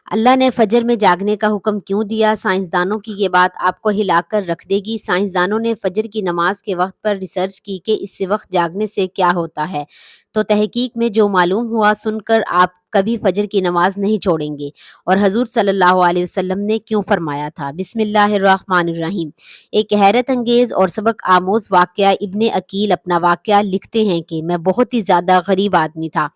اللہ نے فجر میں جاگنے کا حکم کیوں دیا؟ سائنسدانوں کی یہ بات آپ کو ہلا کر رکھ دے گی۔ سائنسدانوں نے فجر کی نماز کے وقت پر ریسرچ کی کہ اس سے وقت جاگنے سے کیا ہوتا ہے، تو تحقیق میں جو معلوم ہوا سن کر آپ کبھی فجر کی نماز نہیں چھوڑیں گے۔ اور حضور صلی اللہ علیہ وسلم نے کیوں فرمایا تھا؟ بسم اللہ الرحمن الرحیم۔ ایک حیرت انگیز اور سبق آموز واقعہ۔ ابن عقیل اپنا واقعہ لکھتے ہیں کہ میں بہت ہی زیادہ غریب آدمی تھا۔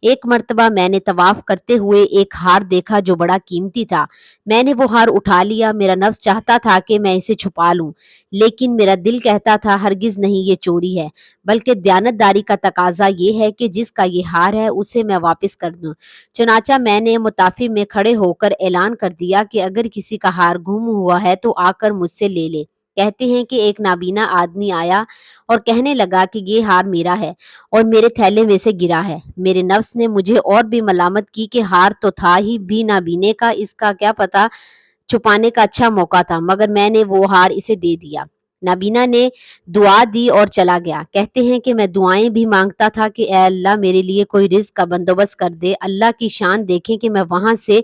ایک مرتبہ میں نے طواف کرتے ہوئے ایک ہار دیکھا جو بڑا قیمتی تھا۔ میں نے وہ ہار اٹھا لیا۔ میرا نفس چاہتا تھا کہ میں اسے چھپا لوں، لیکن میرا دل کہتا تھا ہرگز نہیں، یہ چوری ہے، بلکہ دیانتداری کا تقاضا یہ ہے کہ جس کا یہ ہار ہے اسے میں واپس کر دوں۔ چنانچہ میں نے مطافی میں کھڑے ہو کر اعلان کر دیا کہ اگر کسی کا ہار گم ہوا ہے تو آ کر مجھ سے لے لے۔ کہتے ہیں کہ ایک نابینا آدمی آیا اور کہنے لگا کہ یہ ہار میرا ہے اور میرے تھیلے میں سے گرا ہے۔ میرے نفس نے مجھے اور بھی ملامت کی کہ ہار تو تھا ہی بھی نابینے کا، اس کا کیا پتہ، چھپانے کا اچھا موقع تھا، مگر میں نے وہ ہار اسے دے دیا۔ نابینا نے دعا دی اور چلا گیا۔ کہتے ہیں کہ میں دعائیں بھی مانگتا تھا کہ اے اللہ میرے لیے کوئی رزق کا بندوبست کر دے۔ اللہ کی شان دیکھیں کہ میں وہاں سے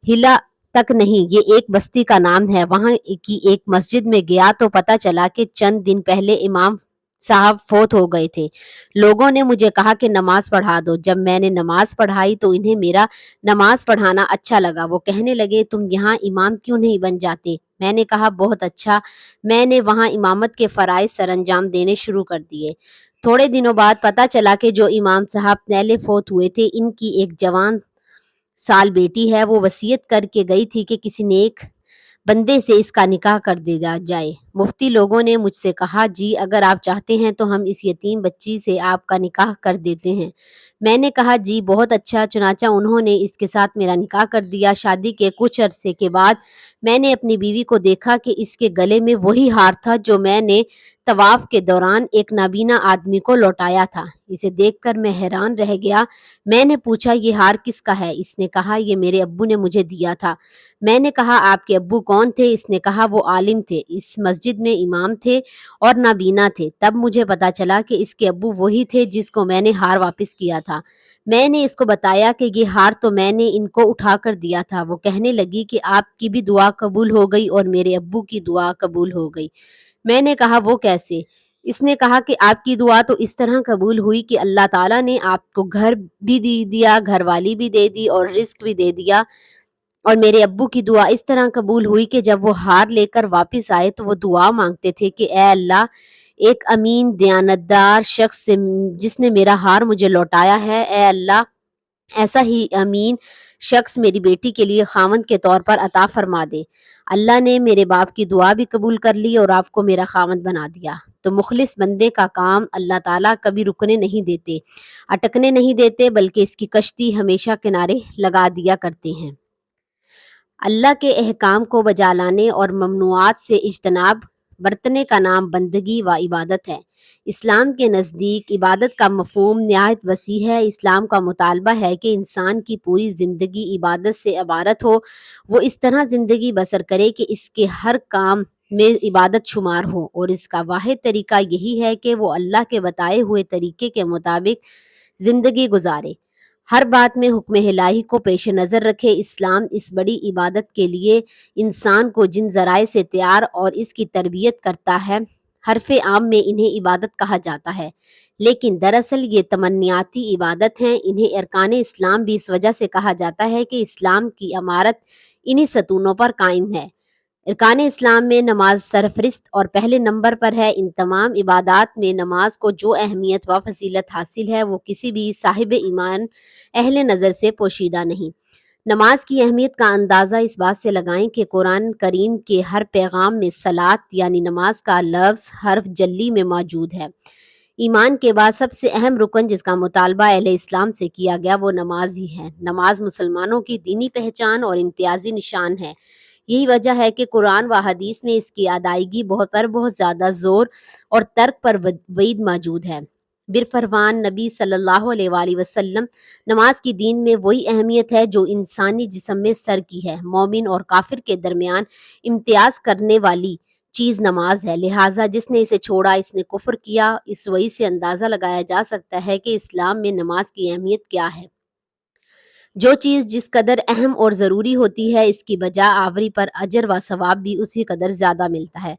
ہلا تک نہیں، یہ ایک بستی کا نام ہے، وہاں کی ایک مسجد میں گیا تو پتہ چلا کہ چند دن پہلے امام صاحب فوت ہو گئے تھے۔ لوگوں نے مجھے کہا کہ نماز پڑھا دو۔ جب میں نے نماز پڑھائی تو انہیں میرا نماز پڑھانا اچھا لگا۔ وہ کہنے لگے تم یہاں امام کیوں نہیں بن جاتے؟ میں نے کہا بہت اچھا۔ میں نے وہاں امامت کے فرائض سر انجام دینے شروع کر دیے۔ تھوڑے دنوں بعد پتہ چلا کہ جو امام صاحب پہلے فوت ہوئے تھے ان کی ایک جوان سال بیٹی ہے۔ وہ وصیت کر کے گئی تھی کہ کسی نیک بندے سے اس کا نکاح کر دیا جائے۔ مفتی لوگوں نے مجھ سے کہا جی اگر آپ چاہتے ہیں تو ہم اس یتیم بچی سے آپ کا نکاح کر دیتے ہیں۔ میں نے کہا جی بہت اچھا۔ چنانچہ انہوں نے اس کے ساتھ میرا نکاح کر دیا۔ شادی کے کچھ عرصے کے بعد میں نے اپنی بیوی کو دیکھا کہ اس کے گلے میں وہی ہار تھا جو میں نے طواف کے دوران ایک نابینا آدمی کو لوٹایا تھا۔ اسے دیکھ کر میں حیران رہ گیا۔ میں نے پوچھا یہ ہار کس کا ہے؟ اس نے کہا یہ میرے ابو نے مجھے دیا تھا۔ میں نے کہا آپ کے ابو کون تھے؟ اس نے کہا وہ عالم تھے، اس مسجد میں امام تھے اور نابینا تھے۔ تب مجھے پتا چلا کہ اس کے ابو وہی تھے جس کو میں نے ہار واپس کیا تھا۔ میں نے اس کو بتایا کہ یہ ہار تو میں نے ان کو اٹھا کر دیا تھا۔ وہ کہنے لگی کہ آپ کی بھی دعا قبول ہو گئی اور میرے ابو کی دعا قبول ہو گئی۔ میں نے کہا وہ کیسے؟ اس نے کہا کہ آپ کی دعا تو اس طرح قبول ہوئی کہ اللہ تعالیٰ نے آپ کو گھر بھی دے دیا، گھر والی بھی دے دی اور رزق بھی دے دیا، اور میرے ابو کی دعا اس طرح قبول ہوئی کہ جب وہ ہار لے کر واپس آئے تو وہ دعا مانگتے تھے کہ اے اللہ ایک امین دیانتدار شخص سے جس نے میرا ہار مجھے لوٹایا ہے، اے اللہ ایسا ہی امین شخص میری بیٹی کے لیے خاوند کے طور پر عطا فرما دے۔ اللہ نے میرے باپ کی دعا بھی قبول کر لی اور آپ کو میرا خاوند بنا دیا۔ تو مخلص بندے کا کام اللہ تعالیٰ کبھی رکنے نہیں دیتے، اٹکنے نہیں دیتے، بلکہ اس کی کشتی ہمیشہ کنارے لگا دیا کرتے ہیں۔ اللہ کے احکام کو بجا لانے اور ممنوعات سے اجتناب برتنے کا نام بندگی و عبادت ہے۔ اسلام کے نزدیک عبادت کا مفہوم نہایت وسیع ہے۔ اسلام کا مطالبہ ہے کہ انسان کی پوری زندگی عبادت سے عبارت ہو، وہ اس طرح زندگی بسر کرے کہ اس کے ہر کام میں عبادت شمار ہو، اور اس کا واحد طریقہ یہی ہے کہ وہ اللہ کے بتائے ہوئے طریقے کے مطابق زندگی گزارے۔ ہر بات میں حکم الہی کو پیش نظر رکھے۔ اسلام اس بڑی عبادت کے لیے انسان کو جن ذرائع سے تیار اور اس کی تربیت کرتا ہے، حرف عام میں انہیں عبادت کہا جاتا ہے، لیکن دراصل یہ تمنیاتی عبادت ہیں۔ انہیں ارکان اسلام بھی اس وجہ سے کہا جاتا ہے کہ اسلام کی عمارت انہی ستونوں پر قائم ہے۔ ارکان اسلام میں نماز سرفرست اور پہلے نمبر پر ہے۔ ان تمام عبادات میں نماز کو جو اہمیت و فضیلت حاصل ہے وہ کسی بھی صاحب ایمان اہل نظر سے پوشیدہ نہیں۔ نماز کی اہمیت کا اندازہ اس بات سے لگائیں کہ قرآن کریم کے ہر پیغام میں صلاۃ یعنی نماز کا لفظ حرف جلی میں موجود ہے۔ ایمان کے بعد سب سے اہم رکن جس کا مطالبہ اہل اسلام سے کیا گیا وہ نماز ہی ہے۔ نماز مسلمانوں کی دینی پہچان اور امتیازی نشان ہے۔ یہی وجہ ہے کہ قرآن و حدیث میں اس کی ادائیگی بہت زیادہ زور اور ترک پر وعید موجود ہے۔ برفروان نبی صلی اللہ علیہ وآلہ وسلم نماز کی دین میں وہی اہمیت ہے جو انسانی جسم میں سر کی ہے۔ مومن اور کافر کے درمیان امتیاز کرنے والی چیز نماز ہے، لہٰذا جس نے اسے چھوڑا اس نے کفر کیا۔ اس وحی سے اندازہ لگایا جا سکتا ہے کہ اسلام میں نماز کی اہمیت کیا ہے۔ جو چیز جس قدر اہم اور ضروری ہوتی ہے اس کی بجا آوری پر اجر و ثواب بھی اسی قدر زیادہ ملتا ہے۔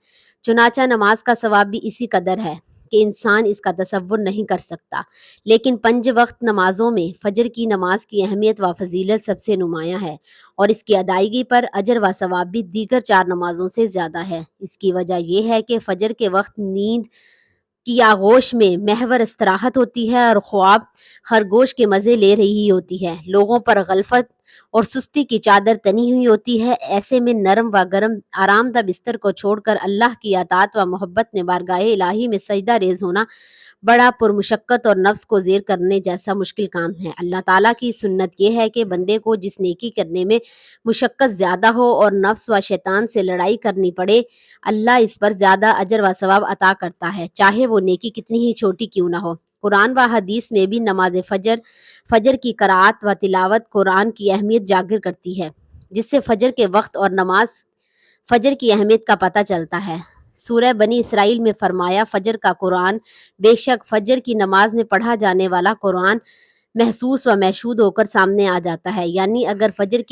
چنانچہ نماز کا ثواب بھی اسی قدر ہے کہ انسان اس کا تصور نہیں کر سکتا، لیکن 5 وقت نمازوں میں فجر کی نماز کی اہمیت و فضیلت سب سے نمایاں ہے، اور اس کی ادائیگی پر اجر و ثواب بھی دیگر 4 نمازوں سے زیادہ ہے۔ اس کی وجہ یہ ہے کہ فجر کے وقت نیند کی آغوش میں محور استراحت ہوتی ہے اور خواب خرگوش کے مزے لے رہی ہوتی ہے، لوگوں پر غفلت اور سستی کی چادر تنی ہوئی ہوتی ہے۔ ایسے میں نرم و گرم آرام دہ بستر کو چھوڑ کر اللہ کی اطاعت و محبت میں بارگاہ الہی میں سجدہ ریز ہونا بڑا پرمشقت اور نفس کو زیر کرنے جیسا مشکل کام ہے۔ اللہ تعالیٰ کی سنت یہ ہے کہ بندے کو جس نیکی کرنے میں مشقت زیادہ ہو اور نفس و شیطان سے لڑائی کرنی پڑے، اللہ اس پر زیادہ اجر و ثواب عطا کرتا ہے، چاہے وہ نیکی کتنی ہی چھوٹی کیوں نہ ہو۔ قرآن و حدیث میں بھی نماز فجر کی قرأت و تلاوت قرآن کی اہمیت جاگر کرتی ہے، جس سے فجر کے وقت اور نماز فجر کی اہمیت کا پتہ چلتا ہے۔ سورہ بنی اسرائیل میں فرمایا، فجر کا قرآن، بے شک فجر کی نماز میں پڑھا جانے والا قرآن محسوس و مشہود ہو کر سامنے آ جاتا ہے، یعنی اگر فجر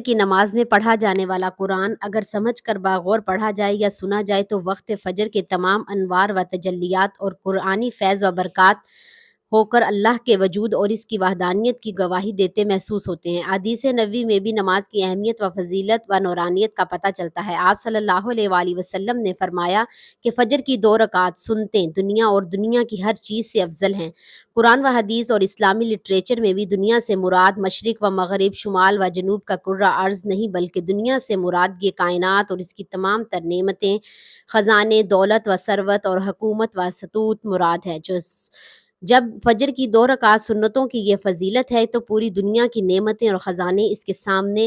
کی نماز میں پڑھا جانے والا قرآن اگر سمجھ کر باغور پڑھا جائے یا سنا جائے تو وقت فجر کے تمام انوار و تجلیات اور قرآنی فیض و برکات ہو کر اللہ کے وجود اور اس کی وحدانیت کی گواہی دیتے محسوس ہوتے ہیں۔ حدیث نبوی میں بھی نماز کی اہمیت و فضیلت و نورانیت کا پتہ چلتا ہے۔ آپ صلی اللہ علیہ وآلہ وسلم نے فرمایا کہ فجر کی 2 رکعات سنتیں دنیا اور دنیا کی ہر چیز سے افضل ہیں۔ قرآن و حدیث اور اسلامی لٹریچر میں بھی دنیا سے مراد مشرق و مغرب، شمال و جنوب کا کرۂ ارض نہیں بلکہ دنیا سے مراد یہ کائنات اور اس کی تمام تر نعمتیں، خزانے، دولت و ثروت اور حکومت و سطوت مراد ہے۔ جب فجر کی 2 رکعات سنتوں کی یہ فضیلت ہے تو پوری دنیا کی نعمتیں اور خزانے اس کے سامنے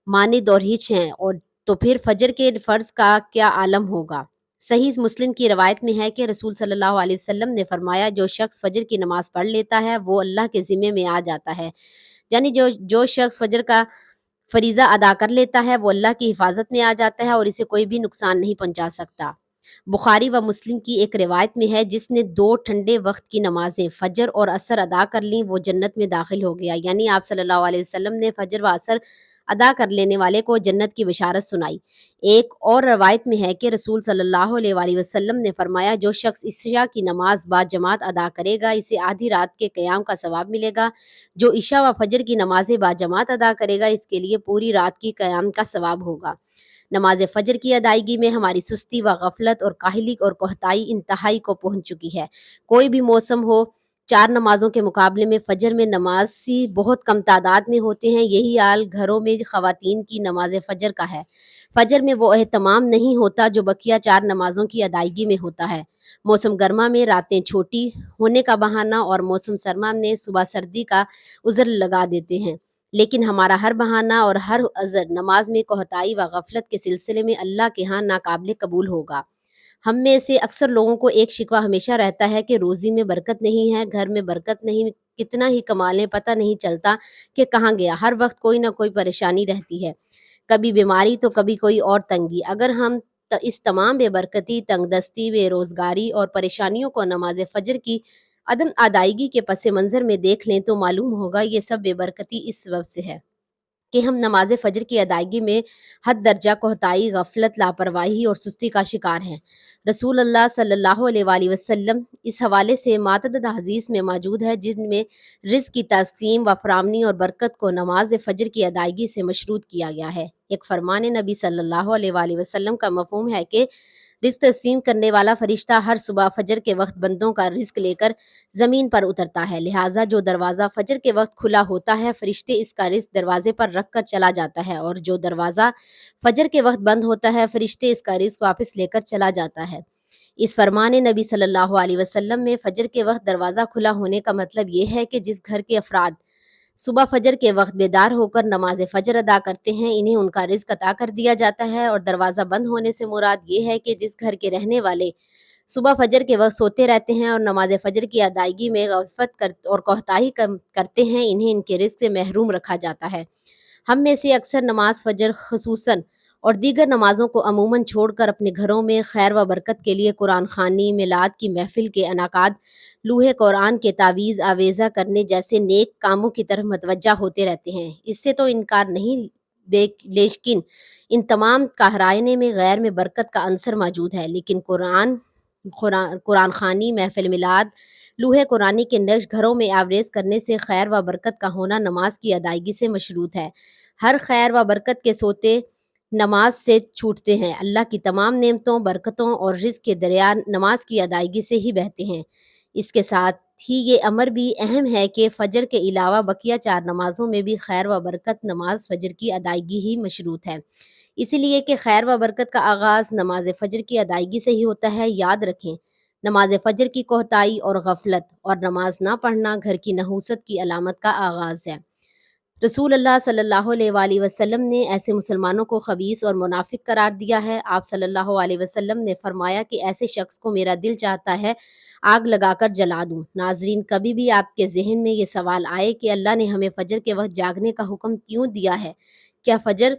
ماند اور ہچ ہیں، اور تو پھر فجر کے فرض کا کیا عالم ہوگا۔ صحیح مسلم کی روایت میں ہے کہ رسول صلی اللہ علیہ وسلم نے فرمایا، جو شخص فجر کی نماز پڑھ لیتا ہے وہ اللہ کے ذمے میں آ جاتا ہے، یعنی جو شخص فجر کا فریضہ ادا کر لیتا ہے وہ اللہ کی حفاظت میں آ جاتا ہے اور اسے کوئی بھی نقصان نہیں پہنچا سکتا۔ بخاری و مسلم کی ایک روایت میں ہے، جس نے 2 ٹھنڈے وقت کی نمازیں فجر اور عصر ادا کر لیں وہ جنت میں داخل ہو گیا، یعنی آپ صلی اللہ علیہ وسلم نے فجر و عصر ادا کر لینے والے کو جنت کی بشارت سنائی۔ ایک اور روایت میں ہے کہ رسول صلی اللہ علیہ وآلہ وسلم نے فرمایا، جو شخص عشاء کی نماز با جماعت ادا کرے گا اسے آدھی رات کے قیام کا ثواب ملے گا، جو عشاء و فجر کی نمازیں با جماعت ادا کرے گا اس کے لیے پوری رات کی قیام کا ثواب ہوگا۔ نماز فجر کی ادائیگی میں ہماری سستی و غفلت اور کاہلی اور کوتاہی انتہائی کو پہنچ چکی ہے۔ کوئی بھی موسم ہو، 4 نمازوں کے مقابلے میں فجر میں نمازی بہت کم تعداد میں ہوتے ہیں۔ یہی حال گھروں میں خواتین کی نماز فجر کا ہے۔ فجر میں وہ اہتمام نہیں ہوتا جو بقیہ 4 نمازوں کی ادائیگی میں ہوتا ہے۔ موسم گرما میں راتیں چھوٹی ہونے کا بہانہ اور موسم سرما میں صبح سردی کا عذر لگا دیتے ہیں، لیکن ہمارا ہر بہانہ اور ہر عذر نماز میں کوتاہی و غفلت کے سلسلے میں اللہ کے ہاں ناقابل قبول ہوگا۔ ہم میں سے اکثر لوگوں کو ایک شکوہ ہمیشہ رہتا ہے کہ روزی میں برکت نہیں ہے، گھر میں برکت نہیں، کتنا ہی کما لیں پتہ نہیں چلتا کہ کہاں گیا، ہر وقت کوئی نہ کوئی پریشانی رہتی ہے، کبھی بیماری تو کبھی کوئی اور تنگی۔ اگر ہم اس تمام بے برکتی، تنگ دستی، بے روزگاری اور پریشانیوں کو نماز فجر کی عدم ادائیگی کے پس منظر میں دیکھ لیں تو معلوم ہوگا یہ سب بے برکتی اس سبب سے ہے کہ ہم نماز فجر کی ادائیگی میں حد درجہ کوتاہی، غفلت، لاپرواہی اور سستی کا شکار ہیں۔ رسول اللہ صلی اللہ علیہ وآلہ وسلم اس حوالے سے متعدد احادیث میں موجود ہے جن میں رزق کی تقسیم و فراوانی اور برکت کو نماز فجر کی ادائیگی سے مشروط کیا گیا ہے۔ ایک فرمان نبی صلی اللہ علیہ وآلہ وسلم کا مفہوم ہے کہ رزق تقسیم کرنے والا فرشتہ ہر صبح فجر کے وقت بندوں کا رزق لے کر زمین پر اترتا ہے، لہٰذا جو دروازہ فجر کے وقت کھلا ہوتا ہے فرشتے اس کا رزق دروازے پر رکھ کر چلا جاتا ہے، اور جو دروازہ فجر کے وقت بند ہوتا ہے فرشتے اس کا رزق واپس لے کر چلا جاتا ہے۔ اس فرمان نبی صلی اللہ علیہ وسلم میں فجر کے وقت دروازہ کھلا ہونے کا مطلب یہ ہے کہ جس گھر کے افراد صبح فجر کے وقت بیدار ہو کر نماز فجر ادا کرتے ہیں انہیں ان کا رزق عطا کر دیا جاتا ہے، اور دروازہ بند ہونے سے مراد یہ ہے کہ جس گھر کے رہنے والے صبح فجر کے وقت سوتے رہتے ہیں اور نماز فجر کی ادائیگی میں غفلت اور کوتاہی کرتے ہیں انہیں ان کے رزق سے محروم رکھا جاتا ہے۔ ہم میں سے اکثر نماز فجر خصوصاً اور دیگر نمازوں کو عموماً چھوڑ کر اپنے گھروں میں خیر و برکت کے لیے قرآن خوانی، میلاد کی محفل کے انعقاد، لوح قرآن کے تعویذ آویزہ کرنے جیسے نیک کاموں کی طرف متوجہ ہوتے رہتے ہیں۔ اس سے تو انکار نہیں، لیکن ان تمام کہرائنے میں غیر میں برکت کا عنصر موجود ہے۔ لیکن قرآن خوانی، محفل میلاد، لوح قرآنی کے نقش گھروں میں آویز کرنے سے خیر و برکت کا ہونا نماز کی ادائیگی سے مشروط ہے۔ ہر خیر و برکت کے سوتے نماز سے چھوٹتے ہیں۔ اللہ کی تمام نعمتوں، برکتوں اور رزق کے دریا نماز کی ادائیگی سے ہی بہتے ہیں۔ اس کے ساتھ ہی یہ امر بھی اہم ہے کہ فجر کے علاوہ بقیہ 4 نمازوں میں بھی خیر و برکت نماز فجر کی ادائیگی ہی مشروط ہے۔ اسی لیے کہ خیر و برکت کا آغاز نماز فجر کی ادائیگی سے ہی ہوتا ہے۔ یاد رکھیں، نماز فجر کی کوتاہی اور غفلت اور نماز نہ پڑھنا گھر کی نحوست کی علامت کا آغاز ہے۔ رسول اللہ صلی اللہ علیہ وآلہ وسلم نے ایسے مسلمانوں کو خبیث اور منافق قرار دیا ہے۔ آپ صلی اللہ علیہ وسلم نے فرمایا کہ ایسے شخص کو میرا دل چاہتا ہے آگ لگا کر جلا دوں۔ ناظرین، کبھی بھی آپ کے ذہن میں یہ سوال آئے کہ اللہ نے ہمیں فجر کے وقت جاگنے کا حکم کیوں دیا ہے؟ کیا فجر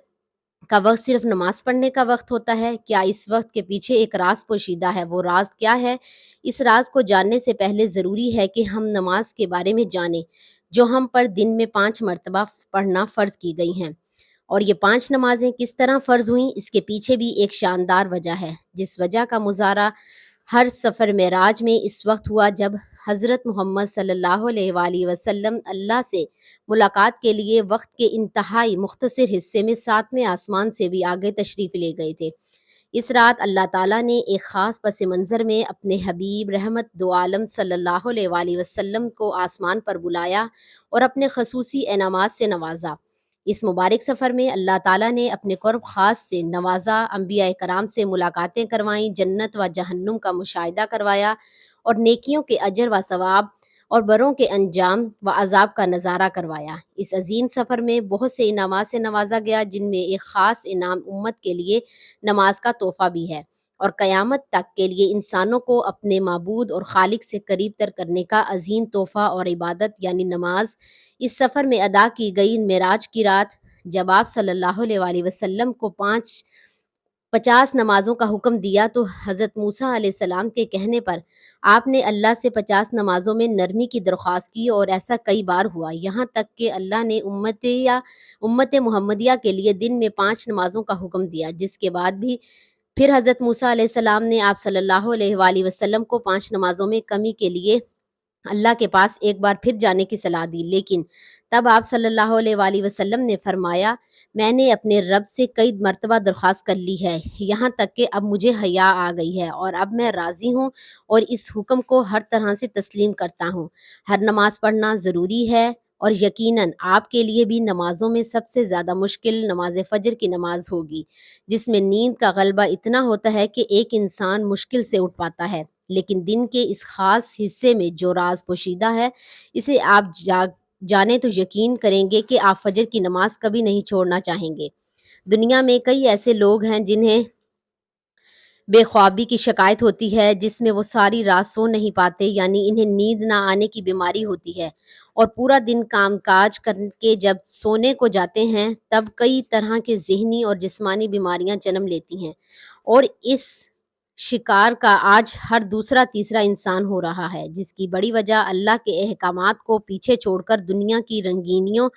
کا وقت صرف نماز پڑھنے کا وقت ہوتا ہے؟ کیا اس وقت کے پیچھے ایک راز پوشیدہ ہے؟ وہ راز کیا ہے؟ اس راز کو جاننے سے پہلے ضروری ہے کہ ہم نماز کے بارے میں جانیں، جو ہم پر دن میں 5 مرتبہ پڑھنا فرض کی گئی ہیں۔ اور یہ 5 نمازیں کس طرح فرض ہوئیں، اس کے پیچھے بھی ایک شاندار وجہ ہے، جس وجہ کا مظاہرہ ہر سفر معراج میں اس وقت ہوا جب حضرت محمد صلی اللہ علیہ وآلہ وسلم اللہ سے ملاقات کے لیے وقت کے انتہائی مختصر حصے میں 7ویں آسمان سے بھی آگے تشریف لے گئے تھے۔ اس رات اللہ تعالیٰ نے ایک خاص پس منظر میں اپنے حبیب رحمت دو عالم صلی اللہ علیہ وآلہ وسلم کو آسمان پر بلایا اور اپنے خصوصی انعامات سے نوازا۔ اس مبارک سفر میں اللہ تعالیٰ نے اپنے قرب خاص سے نوازا، انبیاء کرام سے ملاقاتیں کروائیں، جنت و جہنم کا مشاہدہ کروایا اور نیکیوں کے اجر و ثواب اور بروں کے انجام و عذاب کا نظارہ کروایا۔ اس عظیم سفر میں بہت سے انعامات سے نوازا گیا، جن میں ایک خاص انعام امت کے لیے نماز کا تحفہ بھی ہے، اور قیامت تک کے لیے انسانوں کو اپنے معبود اور خالق سے قریب تر کرنے کا عظیم تحفہ اور عبادت یعنی نماز۔ اس سفر میں ادا کی گئی معراج کی رات جب آپ صلی اللہ علیہ وآلہ وسلم کو 50 نمازوں کا حکم دیا تو حضرت موسیٰ علیہ السلام کے کہنے پر آپ نے اللہ سے 50 نمازوں میں نرمی کی درخواست کی، اور ایسا کئی بار ہوا، یہاں تک کہ اللہ نے امت محمدیہ کے لیے دن میں 5 نمازوں کا حکم دیا، جس کے بعد بھی پھر حضرت موسیٰ علیہ السلام نے آپ صلی اللہ علیہ وآلہ وسلم کو 5 نمازوں میں کمی کے لیے اللہ کے پاس ایک بار پھر جانے کی صلاح دی، لیکن تب آپ صلی اللہ علیہ وآلہ وسلم نے فرمایا، میں نے اپنے رب سے کئی مرتبہ درخواست کر لی ہے، یہاں تک کہ اب مجھے حیا آ گئی ہے اور اب میں راضی ہوں اور اس حکم کو ہر طرح سے تسلیم کرتا ہوں۔ ہر نماز پڑھنا ضروری ہے، اور یقیناً آپ کے لیے بھی نمازوں میں سب سے زیادہ مشکل نماز فجر کی نماز ہوگی، جس میں نیند کا غلبہ اتنا ہوتا ہے کہ ایک انسان مشکل سے اٹھ پاتا ہے۔ لیکن دن کے اس خاص حصے میں جو راز پوشیدہ ہے، اسے آپ جانیں تو یقین کریں گے کہ آپ فجر کی نماز کبھی نہیں چھوڑنا چاہیں گے۔ دنیا میں کئی ایسے لوگ ہیں جنہیں بے خوابی کی شکایت ہوتی ہے، جس میں وہ ساری رات سو نہیں پاتے، یعنی انہیں نیند نہ آنے کی بیماری ہوتی ہے، اور پورا دن کام کاج کر کے جب سونے کو جاتے ہیں تب کئی طرح کے ذہنی اور جسمانی بیماریاں جنم لیتی ہیں، اور اس شکار کا آج ہر دوسرا تیسرا انسان ہو رہا ہے، جس کی بڑی وجہ اللہ کے احکامات کو پیچھے چھوڑ کر دنیا کی رنگینیوں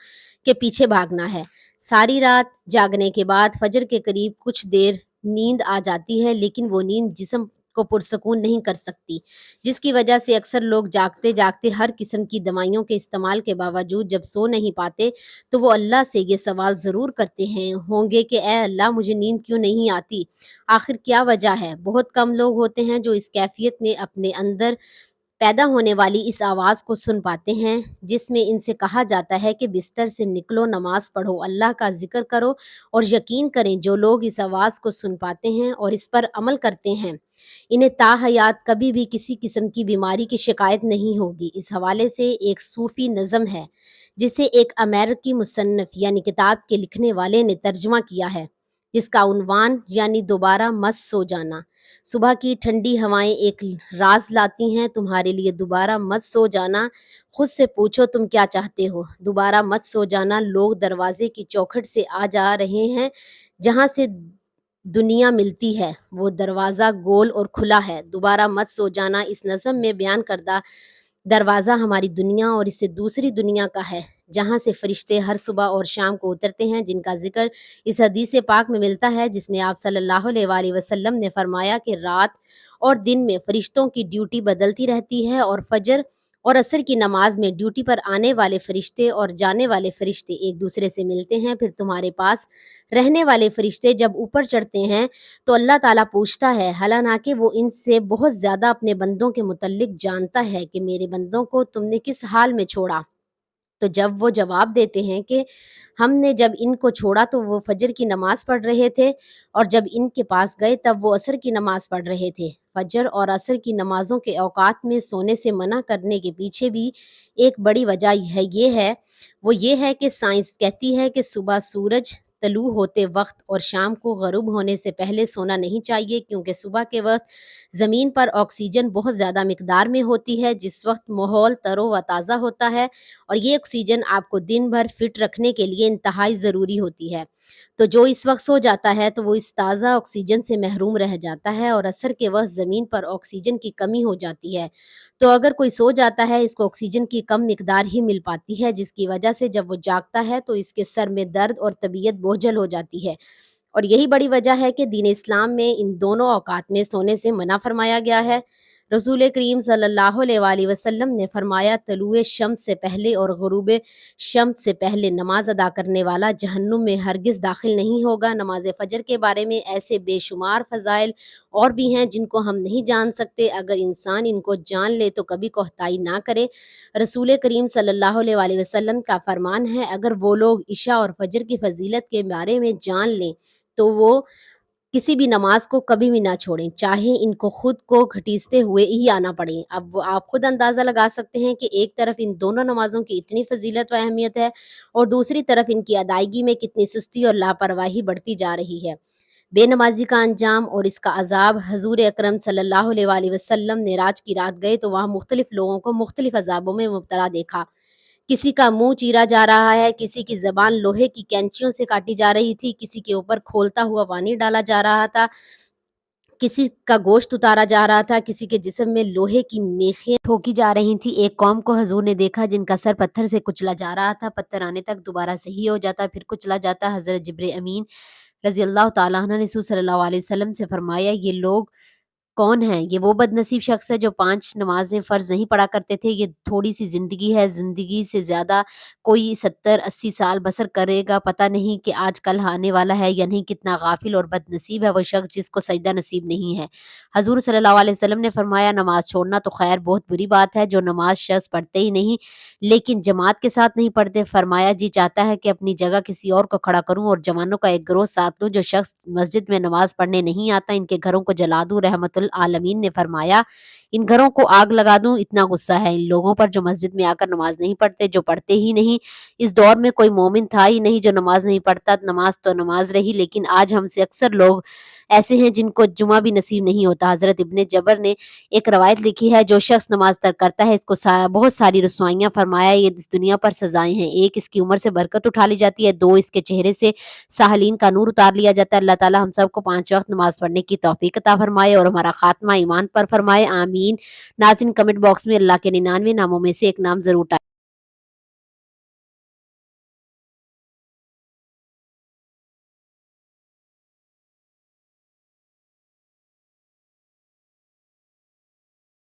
کے پیچھے بھاگنا ہے۔ ساری رات جاگنے کے بعد فجر کے قریب کچھ دیر نیند آ جاتی ہے، لیکن وہ نیند جسم کو پرسکون نہیں کر سکتی، جس کی وجہ سے اکثر لوگ جاگتے جاگتے ہر قسم کی دوائیوں کے استعمال کے باوجود جب سو نہیں پاتے تو وہ اللہ سے یہ سوال ضرور کرتے ہیں ہوں گے کہ اے اللہ، مجھے نیند کیوں نہیں آتی؟ آخر کیا وجہ ہے؟ بہت کم لوگ ہوتے ہیں جو اس کیفیت میں اپنے اندر پیدا ہونے والی اس آواز کو سن پاتے ہیں، جس میں ان سے کہا جاتا ہے کہ بستر سے نکلو، نماز پڑھو، اللہ کا ذکر کرو، اور یقین کریں جو لوگ اس آواز کو سن پاتے ہیں اور اس پر عمل کرتے ہیں، انہیں تا حیات کبھی بھی کسی قسم کی بیماری کی شکایت نہیں ہوگی۔ اس حوالے سے ایک صوفی نظم ہے جسے ایک امریکی مصنف یعنی کتاب کے لکھنے والے نے ترجمہ کیا ہے۔ جس کا عنوان یعنی دوبارہ مت سو جانا۔ صبح کی ٹھنڈی ہوائیں ایک راز لاتی ہیں تمہارے لیے، دوبارہ مت سو جانا۔ خود سے پوچھو تم کیا چاہتے ہو؟ دوبارہ مت سو جانا۔ لوگ دروازے کی چوکھٹ سے آ جا رہے ہیں جہاں سے دنیا ملتی ہے، وہ دروازہ گول اور کھلا ہے۔ دوبارہ مت سو جانا اس نظم میں بیان کردہ دروازہ ہماری دنیا اور اس سے دوسری دنیا کا ہے، جہاں سے فرشتے ہر صبح اور شام کو اترتے ہیں، جن کا ذکر اس حدیث پاک میں ملتا ہے، جس میں آپ صلی اللہ علیہ وآلہ وسلم نے فرمایا کہ رات اور دن میں فرشتوں کی ڈیوٹی بدلتی رہتی ہے، اور فجر اور عصر کی نماز میں ڈیوٹی پر آنے والے فرشتے اور جانے والے فرشتے ایک دوسرے سے ملتے ہیں۔ پھر تمہارے پاس رہنے والے فرشتے جب اوپر چڑھتے ہیں تو اللہ تعالیٰ پوچھتا ہے، حالانکہ وہ ان سے بہت زیادہ اپنے بندوں کے متعلق جانتا ہے، کہ میرے بندوں کو تم نے کس حال میں چھوڑا؟ تو جب وہ جواب دیتے ہیں کہ ہم نے جب ان کو چھوڑا تو وہ فجر کی نماز پڑھ رہے تھے، اور جب ان کے پاس گئے تب وہ عصر کی نماز پڑھ رہے تھے۔ فجر اور عصر کی نمازوں کے اوقات میں سونے سے منع کرنے کے پیچھے بھی ایک بڑی وجہ وہ یہ ہے کہ سائنس کہتی ہے کہ صبح سورج طلوع ہوتے وقت اور شام کو غروب ہونے سے پہلے سونا نہیں چاہیے، کیونکہ صبح کے وقت زمین پر آکسیجن بہت زیادہ مقدار میں ہوتی ہے، جس وقت ماحول تر و تازہ ہوتا ہے، اور یہ آکسیجن آپ کو دن بھر فٹ رکھنے کے لیے انتہائی ضروری ہوتی ہے۔ تو جو اس وقت سو جاتا ہے تو وہ اس تازہ آکسیجن سے محروم رہ جاتا ہے، اور عصر کے وقت زمین پر آکسیجن کی کمی ہو جاتی ہے۔ تو اگر کوئی سو جاتا ہے، اس کو آکسیجن کی کم مقدار ہی مل پاتی ہے، جس کی وجہ سے جب وہ جاگتا ہے تو اس کے سر میں درد اور طبیعت بوجھل ہو جاتی ہے، اور یہی بڑی وجہ ہے کہ دین اسلام میں ان دونوں اوقات میں سونے سے منع فرمایا گیا ہے۔ رسول کریم صلی اللہ علیہ وآلہ وسلم نے فرمایا، طلوع شمس سے پہلے اور غروب شمس سے پہلے نماز ادا کرنے والا جہنم میں ہرگز داخل نہیں ہوگا۔ نماز فجر کے بارے میں ایسے بے شمار فضائل اور بھی ہیں جن کو ہم نہیں جان سکتے، اگر انسان ان کو جان لے تو کبھی کوتاہی نہ کرے۔ رسول کریم صلی اللہ علیہ وآلہ وسلم کا فرمان ہے، اگر وہ لوگ عشاء اور فجر کی فضیلت کے بارے میں جان لیں تو وہ کسی بھی نماز کو کبھی بھی نہ چھوڑیں، چاہے ان کو خود کو گھٹیستے ہوئے ہی آنا پڑے۔ اب وہ آپ خود اندازہ لگا سکتے ہیں کہ ایک طرف ان دونوں نمازوں کی اتنی فضیلت و اہمیت ہے، اور دوسری طرف ان کی ادائیگی میں کتنی سستی اور لاپرواہی بڑھتی جا رہی ہے۔ بے نمازی کا انجام اور اس کا عذاب۔ حضور اکرم صلی اللہ علیہ وآلہ وسلم معراج کی رات گئے تو وہاں مختلف لوگوں کو مختلف عذابوں میں مبتلا دیکھا۔ کسی کا منہ چیرا جا رہا ہے، کسی کی زبان لوہے کی کینچیوں سے کاٹی جا رہی تھی، کسی کے اوپر کھولتا ہوا پانی ڈالا جا رہا تھا، کسی کا گوشت اتارا جا رہا تھا، کسی کے جسم میں لوہے کی میخیں ٹھوکی جا رہی تھی۔ ایک قوم کو حضور نے دیکھا جن کا سر پتھر سے کچلا جا رہا تھا، پتھر آنے تک دوبارہ صحیح ہو جاتا، پھر کچلا جاتا۔ حضرت جبرائیل امین رضی اللہ تعالیٰ عنہ نے رسول صلی اللہ علیہ وسلم سے فرمایا، یہ لوگ کون ہیں؟ یہ وہ بد نصیب شخص ہے جو 5 نمازیں فرض نہیں پڑھا کرتے تھے۔ یہ تھوڑی سی زندگی ہے، زندگی سے زیادہ کوئی 70-80 سال بسر کرے گا، پتہ نہیں کہ آج کل آنے والا ہے یا نہیں۔ کتنا غافل اور بد نصیب ہے وہ شخص جس کو سجدہ نصیب نہیں ہے۔ حضور صلی اللہ علیہ وسلم نے فرمایا، نماز چھوڑنا تو خیر بہت بری بات ہے، جو نماز شخص پڑھتے ہی نہیں لیکن جماعت کے ساتھ نہیں پڑھتے۔ فرمایا، جی چاہتا ہے کہ اپنی جگہ کسی اور کو کھڑا کروں اور جوانوں کا ایک گروہ ساتھ لوں، جو شخص مسجد میں نماز پڑھنے نہیں آتا ان کے گھروں کو جلا دوں۔ رحمت العالمین نے فرمایا، ان گھروں کو آگ لگا دوں، اتنا غصہ ہے ان لوگوں پر جو مسجد میں آ کر نماز نہیں پڑھتے، جو پڑھتے ہی نہیں۔ اس دور میں کوئی مومن تھا ہی نہیں جو نماز نہیں پڑھتا، نماز تو نماز رہی، لیکن آج ہم سے اکثر لوگ ایسے ہیں جن کو جمعہ بھی نصیب نہیں ہوتا۔ حضرت ابن جبر نے ایک روایت لکھی ہے، جو شخص نماز ترک کرتا ہے اس کو بہت ساری رسوائیاں، فرمایا یہ اس دنیا پر سزائیں ہیں۔ ایک، اس کی عمر سے برکت اٹھا لی جاتی ہے۔ دو، اس کے چہرے سے ساحلین کا نور اتار لیا جاتا ہے۔ اللہ تعالی ہم سب کو 5 وقت نماز پڑھنے کی توفیق عطا فرمائے اور ہمارا خاتمہ ایمان پر فرمائے، آمین۔ ناظرین، کمنٹ باکس میں اللہ کے 99 ناموں میں سے ایک نام ضرور ٹائپ